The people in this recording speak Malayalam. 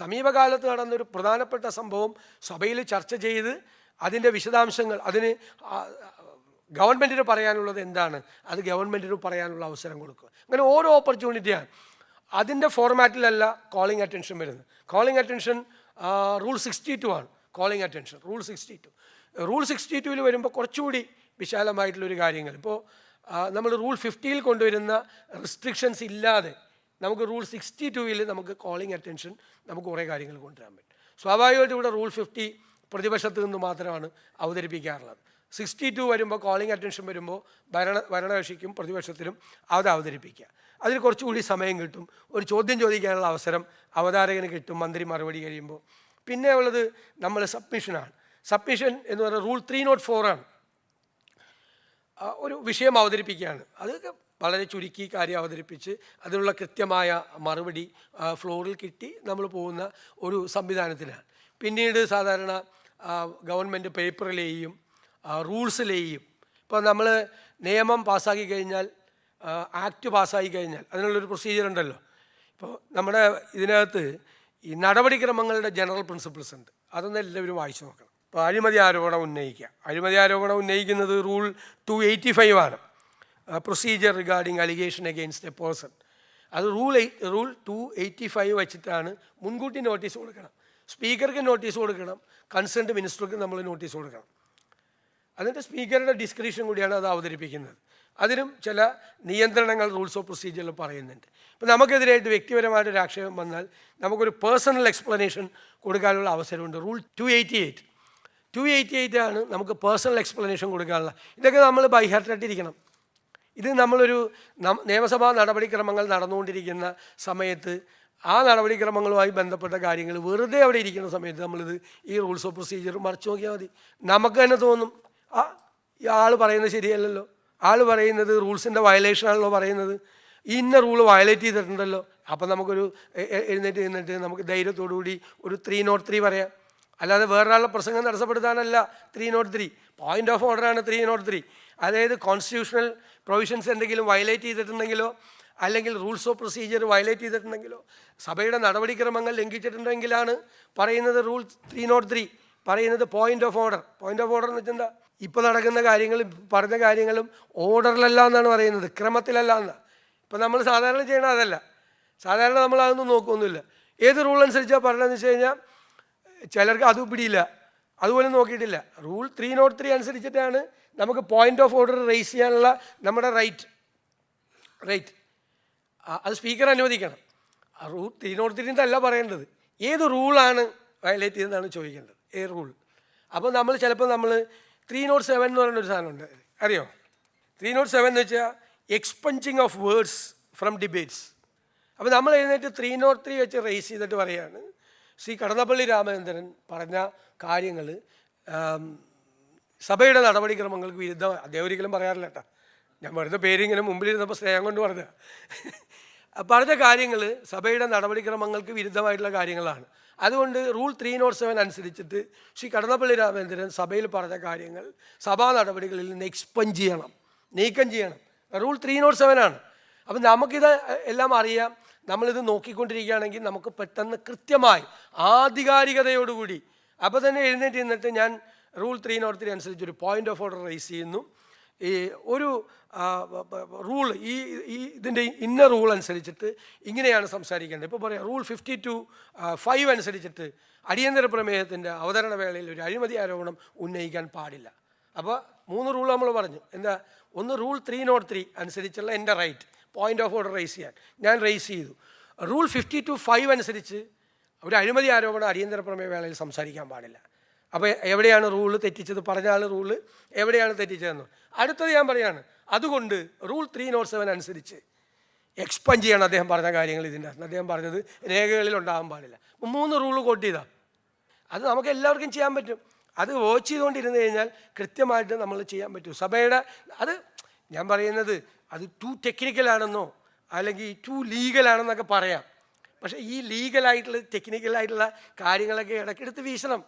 സമീപകാലത്ത് നടന്നൊരു പ്രധാനപ്പെട്ട സംഭവം സഭയിൽ ചർച്ച ചെയ്ത് അതിൻ്റെ വിശദാംശങ്ങൾ അതിന് ഗവൺമെൻറ്റിന് പറയാനുള്ളത് എന്താണ്, അത് ഗവൺമെൻറ്റിന് പറയാനുള്ള അവസരം കൊടുക്കുക. അങ്ങനെ ഓരോ ഓപ്പർച്യൂണിറ്റിയാണ്. അതിൻ്റെ ഫോർമാറ്റിലല്ല കോളിംഗ് അറ്റൻഷൻ വരുന്നത്. കോളിംഗ് അറ്റൻഷൻ റൂൾ 62 ആണ്. Calling attention rule 62. റൂൾ 62 വരുമ്പോൾ കുറച്ചുകൂടി വിശാലമായിട്ടുള്ളൊരു കാര്യങ്ങൾ. ഇപ്പോൾ നമ്മൾ റൂൾ 50 കൊണ്ടുവരുന്ന റെസ്ട്രിക്ഷൻസ് ഇല്ലാതെ നമുക്ക് റൂൾ 62 നമുക്ക് കോളിംഗ് അറ്റൻഷൻ നമുക്ക് കുറേ കാര്യങ്ങൾ കൊണ്ടുവരാൻ പറ്റും. സ്വാഭാവികമായിട്ടും ഇവിടെ റൂൾ 50 പ്രതിപക്ഷത്ത് നിന്ന് മാത്രമാണ് അവതരിപ്പിക്കാറുള്ളത്. 62 വരുമ്പോൾ കോളിംഗ് അറ്റൻഷൻ വരുമ്പോൾ ഭരണകക്ഷിക്കും പ്രതിപക്ഷത്തിലും അത് അവതരിപ്പിക്കുക. അതിന് കുറച്ചുകൂടി സമയം കിട്ടും, ഒരു ചോദ്യം ചോദിക്കാനുള്ള അവസരം അവതാരകന് കിട്ടും മന്ത്രി മറുപടി കഴിയുമ്പോൾ. പിന്നെ ഉള്ളത് നമ്മൾ സബ്മിഷനാണ്. സബ്മിഷൻ എന്ന് പറയുന്നത് റൂൾ 304 ആണ്. ഒരു വിഷയം അവതരിപ്പിക്കുകയാണ്, അത് വളരെ ചുരുക്കി കാര്യം അവതരിപ്പിച്ച് അതിനുള്ള കൃത്യമായ മറുപടി ഫ്ലോറിൽ കിട്ടി നമ്മൾ പോകുന്ന ഒരു സംവിധാനത്തിലാണ്. പിന്നീട് സാധാരണ ഗവൺമെൻറ് പേപ്പറിലെയും റൂൾസിലെയും ഇപ്പോൾ നമ്മൾ നിയമം പാസ്സാക്കി കഴിഞ്ഞാൽ, ആക്ട് പാസ്സാക്കി കഴിഞ്ഞാൽ അതിനുള്ളൊരു പ്രൊസീജിയർ ഉണ്ടല്ലോ. ഇപ്പോൾ നമ്മുടെ ഇതിനകത്ത് ഈ നടപടിക്രമങ്ങളുടെ ജനറൽ പ്രിൻസിപ്പിൾസ് ഉണ്ട്, അതൊന്നും എല്ലാവരും വായിച്ചു നോക്കണം. ഇപ്പോൾ അഴിമതി ആരോപണം ഉന്നയിക്കുക, അഴിമതി ആരോപണം ഉന്നയിക്കുന്നത് റൂൾ 285 ആണ്. Procedure regarding allegation against a person, അത് റൂൾ 285 വെച്ചിട്ടാണ് മുൻകൂട്ടി നോട്ടീസ് കൊടുക്കണം. സ്പീക്കർക്ക് നോട്ടീസ് കൊടുക്കണം, കൺസേൺഡ് മിനിസ്റ്റർക്ക് നമ്മൾ നോട്ടീസ് കൊടുക്കണം. അതിൻ്റെ സ്പീക്കറുടെ ഡിസ്ക്രിപ്ഷൻ കൂടിയാണ് അത് അവതരിപ്പിക്കുന്നത്. അതിനും ചില നിയന്ത്രണങ്ങൾ റൂൾസ് ഓഫ് പ്രൊസീജിയറിൽ പറയുന്നുണ്ട്. ഇപ്പം നമുക്കെതിരായിട്ട് വ്യക്തിപരമായിട്ടൊരു ആക്ഷേപം വന്നാൽ നമുക്കൊരു പേഴ്സണൽ എക്സ്പ്ലനേഷൻ കൊടുക്കാനുള്ള അവസരമുണ്ട്. റൂൾ 288 ആണ് നമുക്ക് പേഴ്സണൽ എക്സ്പ്ലനേഷൻ കൊടുക്കാനുള്ള. ഇതൊക്കെ നമ്മൾ ബൈ ഹാർട്ടായിട്ടിരിക്കണം. ഇത് നമ്മളൊരു നിയമസഭാ നടപടിക്രമങ്ങൾ നടന്നുകൊണ്ടിരിക്കുന്ന സമയത്ത് ആ നടപടിക്രമങ്ങളുമായി ബന്ധപ്പെട്ട കാര്യങ്ങൾ വെറുതെ അവിടെ ഇരിക്കുന്ന സമയത്ത് നമ്മളിത് ഈ റൂൾസ് ഓഫ് പ്രൊസീജിയർ മറിച്ച് നോക്കിയാൽ മതി. നമുക്ക് തന്നെ തോന്നും, ഈ ആൾ പറയുന്നത് ശരിയല്ലല്ലോ, ആൾ പറയുന്നത് റൂൾസിൻ്റെ വയലേഷനാണല്ലോ പറയുന്നത്, ഇന്ന റൂൾ വയലേറ്റ് ചെയ്തിട്ടുണ്ടല്ലോ. അപ്പം നമുക്കൊരു എഴുന്നേറ്റ് നമുക്ക് ധൈര്യത്തോടുകൂടി ഒരു 303 പറയാം. അല്ലാതെ വേറൊരാളുടെ പ്രസംഗം തടസ്സപ്പെടുത്താനല്ല 303. Point of ഓർഡറാണ് 303. അതായത് കോൺസ്റ്റിറ്റ്യൂഷണൽ പ്രൊവിഷൻസ് എന്തെങ്കിലും വയലേറ്റ് ചെയ്തിട്ടുണ്ടെങ്കിലോ അല്ലെങ്കിൽ റൂൾസ് ഓഫ് പ്രൊസീജിയർ വയലേറ്റ് ചെയ്തിട്ടുണ്ടെങ്കിലോ സഭയുടെ നടപടിക്രമങ്ങൾ ലംഘിച്ചിട്ടുണ്ടെങ്കിലാണ് പറയുന്നത് റൂൾ 303 പറയുന്നത് point of order. Point of order എന്ന് വെച്ചാൽ എന്താ, ഇപ്പോൾ നടക്കുന്ന കാര്യങ്ങളും പറഞ്ഞ കാര്യങ്ങളും ഓർഡറിലല്ല എന്നാണ് പറയുന്നത്, ക്രമത്തിലല്ല എന്നാണ്. ഇപ്പം നമ്മൾ സാധാരണ ചെയ്യണം അതല്ല. സാധാരണ നമ്മൾ അതൊന്നും നോക്കുകയൊന്നുമില്ല. ഏത് റൂൾ അനുസരിച്ചാണ് പറഞ്ഞതെന്ന് വെച്ച് കഴിഞ്ഞാൽ ചിലർക്ക് അതും പിടിയില്ല, അതുപോലും നോക്കിയിട്ടില്ല. റൂൾ 303 അനുസരിച്ചിട്ടാണ് നമുക്ക് പോയിൻ്റ് ഓഫ് ഓർഡർ റേസ് ചെയ്യാനുള്ള നമ്മുടെ റൈറ്റ്. അത് സ്പീക്കർ അനുവദിക്കണം. റൂൾ 303 അല്ല പറയേണ്ടത്, ഏത് റൂളാണ് വയലേറ്റ് ചെയ്തതെന്നാണ് ചോദിക്കേണ്ടത്, ഏത് റൂൾ. അപ്പോൾ നമ്മൾ ചിലപ്പോൾ 307 എന്ന് പറയുന്നൊരു സാധനമുണ്ട്, അറിയോ? 307 എന്ന് വെച്ചാൽ എക്സ്പഞ്ചിങ് ഓഫ് വേർഡ്സ് ഫ്രം ഡിബേറ്റ്സ്. അപ്പോൾ നമ്മൾ എഴുന്നേറ്റ് 303 വെച്ച് റേസ് ചെയ്തിട്ട് പറയുകയാണ്, ശ്രീ കടന്നപ്പള്ളി രാമചന്ദ്രൻ പറഞ്ഞ കാര്യങ്ങൾ സഭയുടെ നടപടിക്രമങ്ങൾക്ക് വിരുദ്ധമാണ്. അദ്ദേഹം ഒരിക്കലും പറയാറില്ല കേട്ടോ, ഞാൻ വെറുതെ പേരിങ്ങനെ മുമ്പിലിരുന്നപ്പോൾ സ്നേഹം കൊണ്ട് പറഞ്ഞ കാര്യങ്ങൾ സഭയുടെ നടപടിക്രമങ്ങൾക്ക് വിരുദ്ധമായിട്ടുള്ള കാര്യങ്ങളാണ്. അതുകൊണ്ട് റൂൾ 307 അനുസരിച്ചിട്ട് ശ്രീ കടന്നപ്പള്ളി രാമചന്ദ്രൻ സഭയിൽ പറഞ്ഞ കാര്യങ്ങൾ സഭാ നടപടികളിൽ നിന്ന് എക്സ്പഞ്ച് ചെയ്യണം, നീക്കം ചെയ്യണം. റൂൾ 307 ആണ്. അപ്പം നമുക്കിത് എല്ലാം അറിയാം. നമ്മളിത് നോക്കിക്കൊണ്ടിരിക്കുകയാണെങ്കിൽ നമുക്ക് പെട്ടെന്ന് കൃത്യമായി ആധികാരികതയോടുകൂടി അപ്പോൾ തന്നെ എഴുന്നേറ്റ് നിന്നിട്ട് ഞാൻ റൂൾ 303 അനുസരിച്ചൊരു പോയിൻ്റ് ഓഫ് ഓർഡർ റൈസ് ചെയ്യുന്നു. ഈ ഒരു റൂൾ ഇതിൻ്റെ ഇന്ന റൂൾ അനുസരിച്ചിട്ട് ഇങ്ങനെയാണ് സംസാരിക്കേണ്ടത്. ഇപ്പോൾ പറയാം റൂൾ 52(5) അനുസരിച്ചിട്ട് അടിയന്തര പ്രമേയത്തിൻ്റെ അവതരണ വേളയിൽ ഒരു അഴിമതി ആരോപണം ഉന്നയിക്കാൻ പാടില്ല. അപ്പോൾ 3 റൂൾ നമ്മൾ പറഞ്ഞു. എന്താ, ഒന്ന് റൂൾ 303 അനുസരിച്ചുള്ള എൻ്റെ right point of order raise ചെയ്യാൻ ഞാൻ റൈസ് ചെയ്തു. റൂൾ 52(5) അനുസരിച്ച് ഒരു അഴിമതി ആരോപണം അടിയന്തര പ്രമേയ വേളയിൽ സംസാരിക്കാൻ പാടില്ല. അപ്പോൾ എവിടെയാണ് റൂള് തെറ്റിച്ചത്, പറഞ്ഞ ആൾ റൂള് എവിടെയാണ് തെറ്റിച്ചതെന്ന്. അടുത്തത് ഞാൻ പറയാണ്, അതുകൊണ്ട് റൂൾ 307 അനുസരിച്ച് എക്സ്പഞ്ച് ചെയ്യണം അദ്ദേഹം പറഞ്ഞ കാര്യങ്ങൾ. ഇതിൻ്റെ അദ്ദേഹം പറഞ്ഞത് രേഖകളിൽ ഉണ്ടാകാൻ പാടില്ല. 3 റൂള് കോട്ട് ചെയ്താൽ അത് നമുക്ക് എല്ലാവർക്കും ചെയ്യാൻ പറ്റും. അത് വാച്ച് ചെയ്തുകൊണ്ടിരുന്ന് കഴിഞ്ഞാൽ കൃത്യമായിട്ട് നമ്മൾ ചെയ്യാൻ പറ്റും. സഭയുടെ അത് ഞാൻ പറയുന്നത് അത് ടു ടെക്നിക്കലാണെന്നോ അല്ലെങ്കിൽ ടു ലീഗലാണെന്നൊക്കെ പറയാം. പക്ഷേ ഈ ലീഗലായിട്ടുള്ള ടെക്നിക്കലായിട്ടുള്ള കാര്യങ്ങളൊക്കെ ഇടയ്ക്കെടുത്ത് വീശണം.